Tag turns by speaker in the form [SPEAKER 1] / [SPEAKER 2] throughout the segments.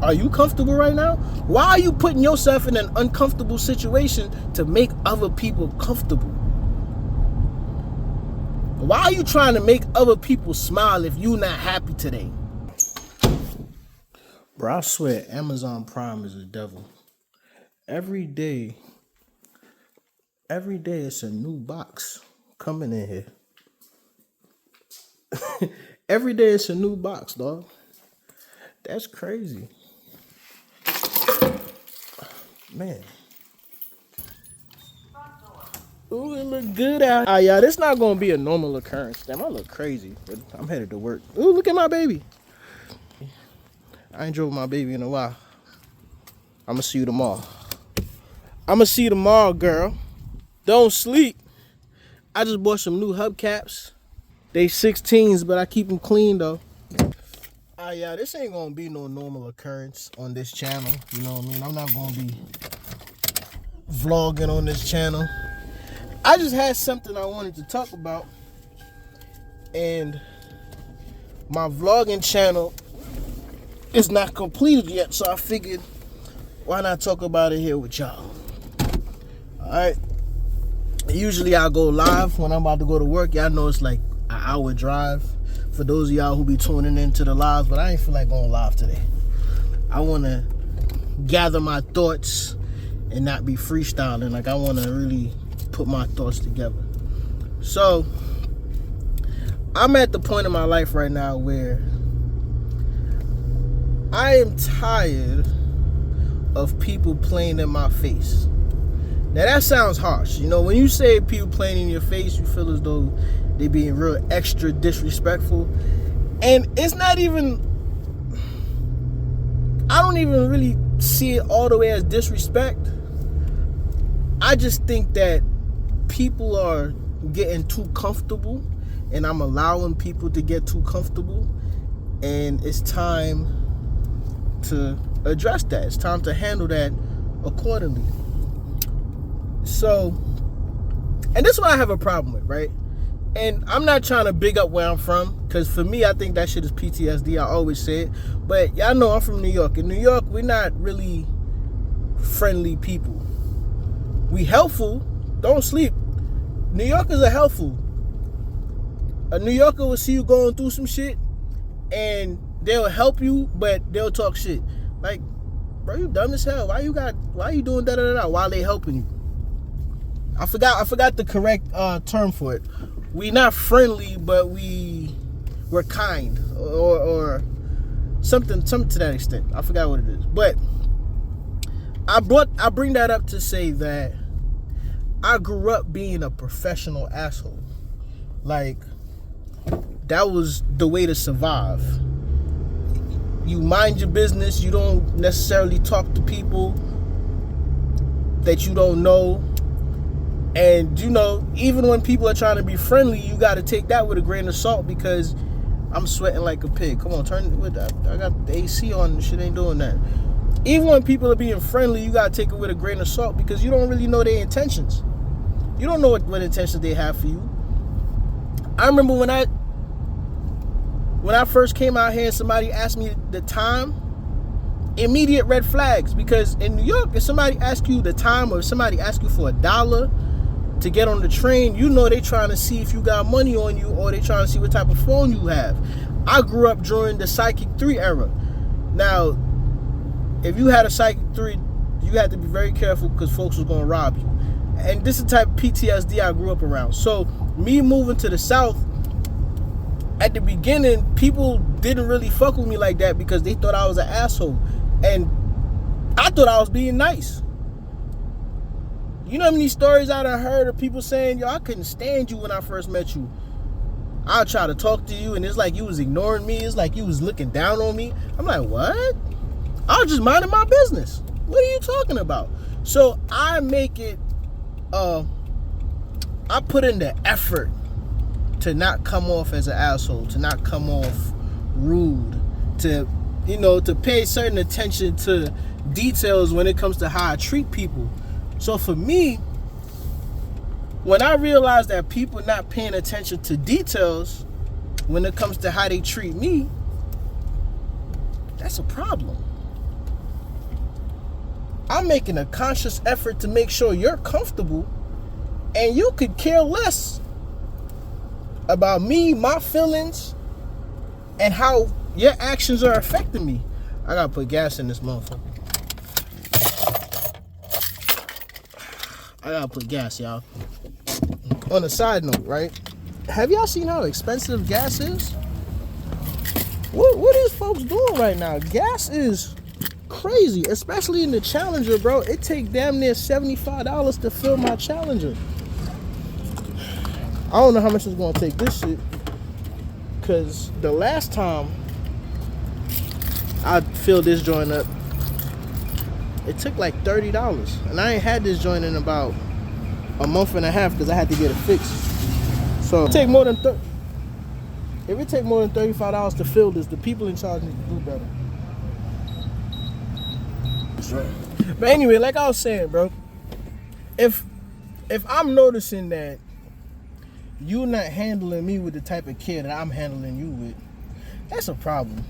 [SPEAKER 1] Are you comfortable right now? Why are you putting yourself in an uncomfortable situation to make other people comfortable? Why are you trying to make other people smile if you're not happy today? Bro, I swear Amazon Prime is the devil. Every day it's a new box coming in here. Every day it's a new box, dog. That's crazy. Man. Ooh, it look good out. Yeah, this not gonna be a normal occurrence. Damn, I look crazy, but I'm headed to work. Ooh, look at my baby. I ain't drove my baby in a while. I'ma see you tomorrow. I'ma see you tomorrow, girl. Don't sleep. I just bought some new hubcaps. They 16s, but I keep them clean though. Yeah, this ain't gonna be no normal occurrence on this channel. You know what I mean? I'm not gonna be vlogging on this channel. I just had something I wanted to talk about, and my vlogging channel is not completed yet, so I figured why not talk about it here with y'all. Alright. Usually I go live when I'm about to go to work. Y'all know it's like an hour drive for those of y'all who be tuning into the lives, but I ain't feel like going live today. I want to gather my thoughts and not be freestyling. Like, I want to really put my thoughts together. So I'm at the point in my life right now where I am tired of people playing in my face. Now that sounds harsh. You know, when you say people playing in your face, you feel as though they being real extra disrespectful. And it's not even, I don't even really see it all the way as disrespect. I just think that people are getting too comfortable, and I'm allowing people to get too comfortable, and it's time to address that. It's time to handle that accordingly. So, and this is what I have a problem with, right? And I'm not trying to big up where I'm from, because for me, I think that shit is PTSD. I always say it. But y'all know I'm from New York. In New York, we're not really friendly people. We helpful. Don't sleep. New Yorkers are helpful. A New Yorker will see you going through some shit, and they'll help you, but they'll talk shit. Like, bro, you dumb as hell. Why you doing da-da-da-da while they helping you? I forgot the correct term for it. We not friendly, but we're kind, or something to that extent. I forgot what it is. But I bring that up to say that I grew up being a professional asshole. Like, that was the way to survive. You mind your business. You don't necessarily talk to people that you don't know. And, you know, even when people are trying to be friendly, you got to take that with a grain of salt, because I'm sweating like a pig. Come on, turn with that. I got the AC on and shit ain't doing that. Even when people are being friendly, you got to take it with a grain of salt, because you don't really know their intentions. You don't know what intentions they have for you. I remember when I first came out here and somebody asked me the time, immediate red flags, because in New York, if somebody asks you the time, or if somebody asks you for $1 to get on the train, you know they trying to see if you got money on you, or they trying to see what type of phone you have. I grew up during the Psychic 3 era. Now, if you had a Psychic 3, you had to be very careful, because folks was going to rob you. And this is the type of PTSD I grew up around. So, me moving to the South, at the beginning, people didn't really fuck with me like that, because they thought I was an asshole. And I thought I was being nice. You know how many stories I done heard of people saying, yo, I couldn't stand you when I first met you. I'll try to talk to you, and it's like you was ignoring me. It's like you was looking down on me. I'm like, what? I was just minding my business. What are you talking about? So I make it, I put in the effort to not come off as an asshole, to not come off rude, to, you know, to pay certain attention to details when it comes to how I treat people. So for me, when I realize that people not paying attention to details when it comes to how they treat me, that's a problem. I'm making a conscious effort to make sure you're comfortable, and you could care less about me, my feelings, and how your actions are affecting me. I gotta put gas in this motherfucker. I gotta put gas, y'all. On a side note, right? Have y'all seen how expensive gas is? What is folks doing right now? Gas is crazy, especially in the Challenger, bro. It take damn near $75 to fill my Challenger. I don't know how much it's gonna take this shit, cause the last time I filled this joint up, it took like $30, and I ain't had this joint in about a month and a half because I had to get it fixed. So if it take more than $35 to fill this, the people in charge need to do better. But anyway, like I was saying, bro, if I'm noticing that you not handling me with the type of care that I'm handling you with, that's a problem.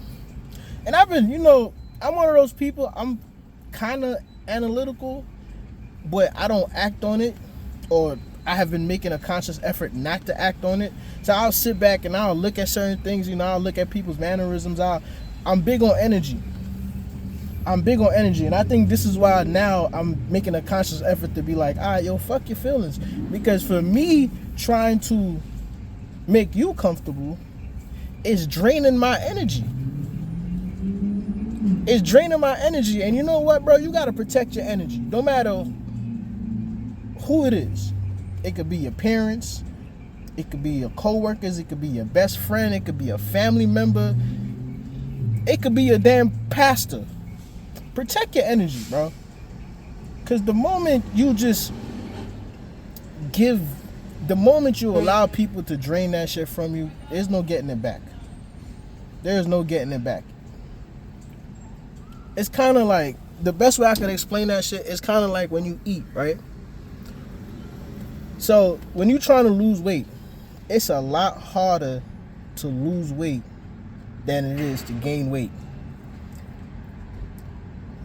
[SPEAKER 1] And I've been, I'm one of those people, I'm kind of analytical, but I don't act on it, or I have been making a conscious effort not to act on it. So I'll sit back and I'll look at certain things, I'll look at people's mannerisms. I'm big on energy. And I think this is why now I'm making a conscious effort to be like, all right, yo, fuck your feelings. Because for me, trying to make you comfortable is draining my energy. It's draining my energy. And you know what, bro? You got to protect your energy. No matter who it is. It could be your parents. It could be your co-workers. It could be your best friend. It could be a family member. It could be your damn pastor. Protect your energy, bro. Because the moment you allow people to drain that shit from you, there's no getting it back. There's no getting it back. It's kind of like, the best way I can explain that shit is kind of like when you eat, right? So when you're trying to lose weight, it's a lot harder to lose weight than it is to gain weight.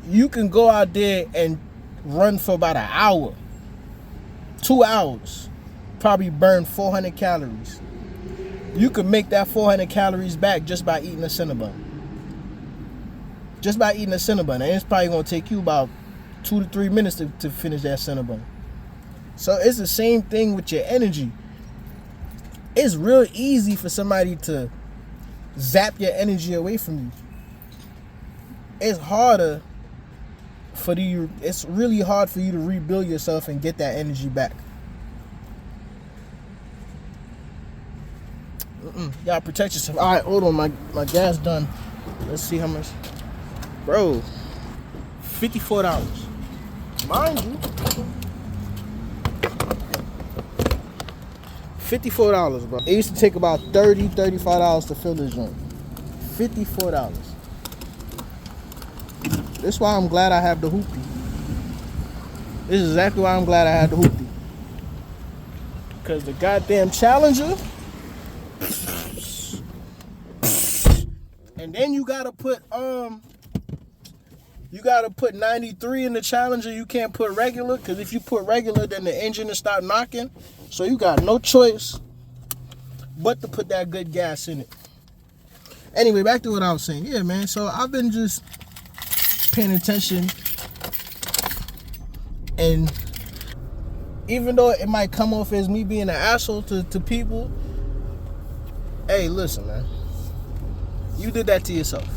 [SPEAKER 1] You can go out there and run for about an hour, 2 hours, probably burn 400 calories. You can make that 400 calories back just by eating a Cinnabon. And it's probably going to take you about 2 to 3 minutes to finish that Cinnabon. So it's the same thing with your energy. It's real easy for somebody to zap your energy away from you. It's really hard for you to rebuild yourself and get that energy back. Y'all protect yourself. All right, hold on, my gas done. Let's see how much. Bro, $54. Mind you, $54, bro. It used to take about $30, $35 to fill this joint. $54. This is why I'm glad I have the hoopty. This is exactly why I'm glad I had the hoopty. Because the goddamn Challenger. And then you gotta put 93 in the Challenger. You can't put regular, because if you put regular, then the engine will start knocking. So you got no choice but to put that good gas in it. Anyway, back to what I was saying. Yeah, man. So I've been just paying attention, and even though it might come off as me being an asshole to people, hey, listen, man, you did that to yourself.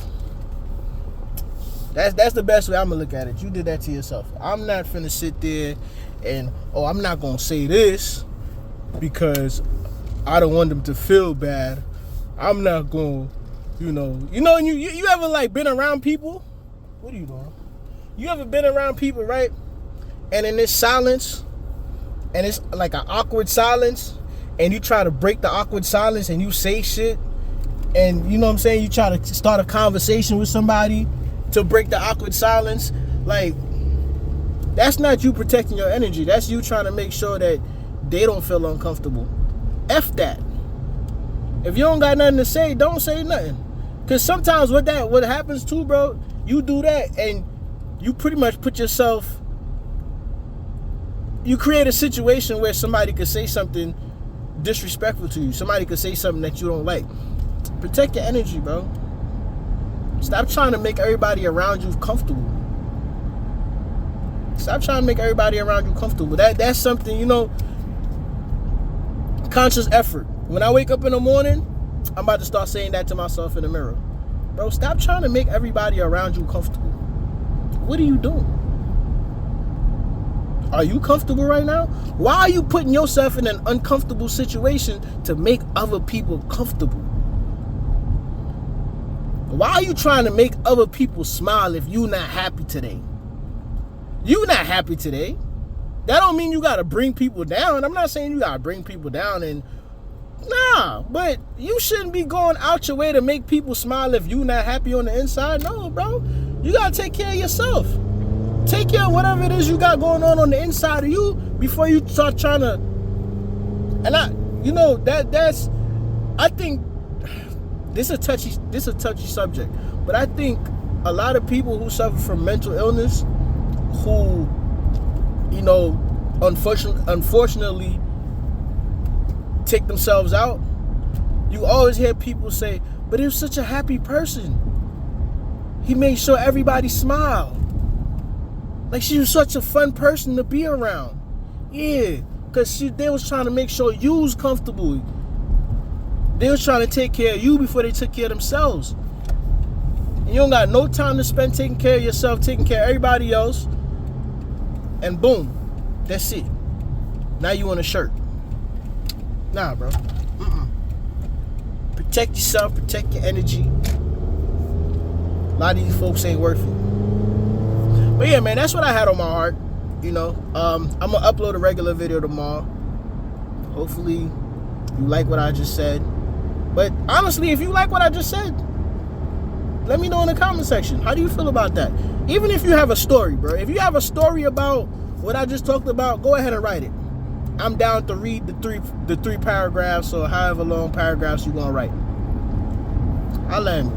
[SPEAKER 1] That's the best way I'm gonna look at it. You did that to yourself. I'm not finna sit there and I'm not gonna say this because I don't want them to feel bad. I'm not gonna, you ever like been around people? What are you doing? You ever been around people, right? And in this silence, and it's like an awkward silence, and you try to break the awkward silence and you say shit, and you know what I'm saying? You try to start a conversation with somebody to break the awkward silence. Like, that's not you protecting your energy. That's you trying to make sure that they don't feel uncomfortable. F that. If you don't got nothing to say, don't say nothing. Because sometimes what happens too, bro, you do that and you pretty much put yourself, you create a situation where somebody could say something disrespectful to you. Somebody could say something that you don't like. Protect your energy, bro. Stop trying to make everybody around you comfortable. Stop trying to make everybody around you comfortable. That's something, you know, conscious effort. When I wake up in the morning, I'm about to start saying that to myself in the mirror. Bro, stop trying to make everybody around you comfortable. What are you doing? Are you comfortable right now? Why are you putting yourself in an uncomfortable situation to make other people comfortable? Why are you trying to make other people smile if you're not happy today? You're not happy today. That don't mean you got to bring people down. I'm not saying you got to bring people down and nah, but you shouldn't be going out your way to make people smile if you're not happy on the inside. No, bro. You got to take care of yourself. Take care of whatever it is you got going on the inside of you before you start trying to. And you know, that's, I think this is a touchy subject, but I think a lot of people who suffer from mental illness, who, you know, unfortunately take themselves out, you always hear people say, but he was such a happy person. He made sure everybody smiled. Like, she was such a fun person to be around. Yeah, because they was trying to make sure you was comfortable. They was trying to take care of you before they took care of themselves. And you don't got no time to spend taking care of yourself, taking care of everybody else. And boom, that's it. Now you want a shirt. Nah, bro. Protect yourself, protect your energy. A lot of these folks ain't worth it. But yeah, man, that's what I had on my heart. You know, I'm gonna upload a regular video tomorrow. Hopefully you like what I just said. But honestly, if you like what I just said, let me know in the comment section. How do you feel about that? Even if you have a story, bro. If you have a story about what I just talked about, go ahead and write it. I'm down to read the three paragraphs or however long paragraphs you're gonna write. I'll end.